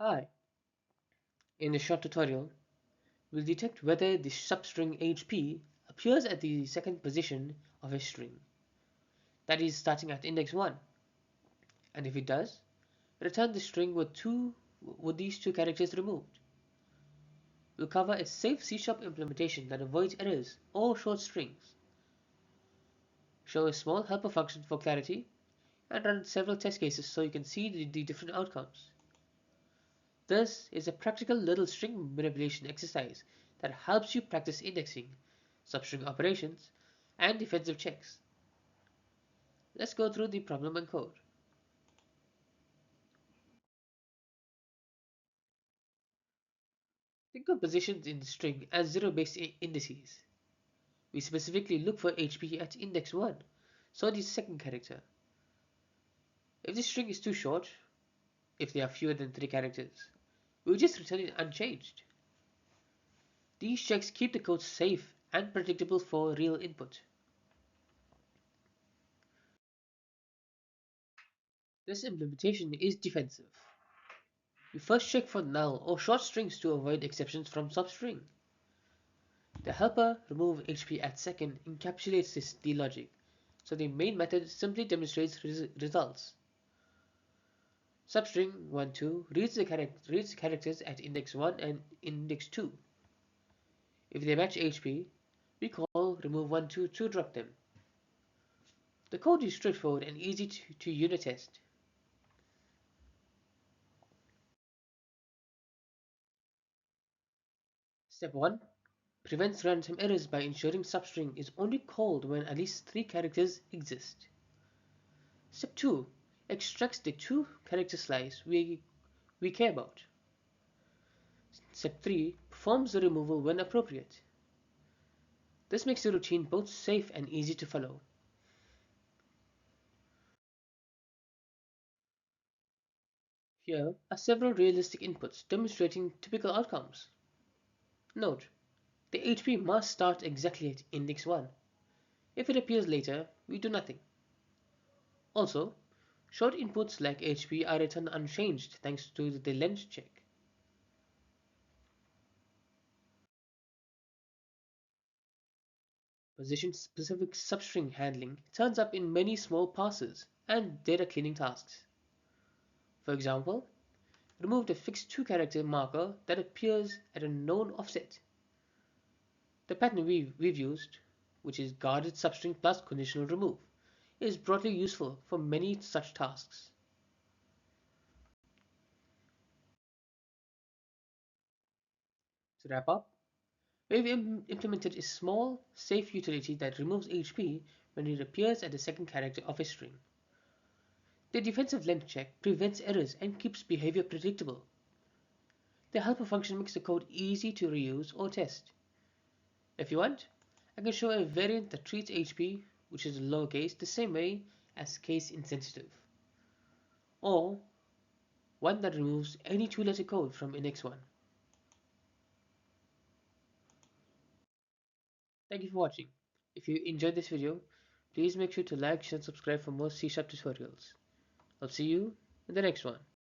Hi, in this short tutorial, we'll detect whether the substring HP appears at the second position of a string, that is starting at index 1, and if it does, return the string with these two characters removed. We'll cover a safe C# implementation that avoids errors or short strings, show a small helper function for clarity, and run several test cases so you can see the different outcomes. This is a practical little string manipulation exercise that helps you practice indexing, substring operations, and defensive checks. Let's go through the problem and code. Think of positions in the string as zero-based indices. We specifically look for HP at index 1, so the second character. If the string is too short, if there are fewer than 3 characters, we'll just return it unchanged. These checks keep the code safe and predictable for real input. This implementation is defensive. We first check for null or short strings to avoid exceptions from substring. The helper remove HP at second encapsulates the logic, so the main method simply demonstrates results. Substring 1, 2 reads characters at index 1 and index 2. If they match HP, we call remove 1, 2 to drop them. The code is straightforward and easy to unit test. Step 1. Prevents runtime errors by ensuring substring is only called when at least 3 characters exist. Step 2. Extracts the 2-character slice we care about. Step 3. Performs the removal when appropriate. This makes the routine both safe and easy to follow. Here are several realistic inputs demonstrating typical outcomes. Note, the HP must start exactly at index 1. If it appears later, we do nothing. Also, short inputs like HP are returned unchanged thanks to the length check. Position-specific substring handling turns up in many small parsers and data cleaning tasks. For example, remove the fixed 2-character marker that appears at a known offset. The pattern we've used, which is guarded substring plus conditional remove, is broadly useful for many such tasks. To wrap up, we've implemented a small, safe utility that removes HP when it appears at the second character of a string. The defensive length check prevents errors and keeps behavior predictable. The helper function makes the code easy to reuse or test. If you want, I can show a variant that treats HP, which is lowercase, the same way as case insensitive, or one that removes any 2-letter code from index 1. Thank you for watching. If you enjoyed this video, please make sure to like, share and subscribe for more C# tutorials. I'll see you in the next one.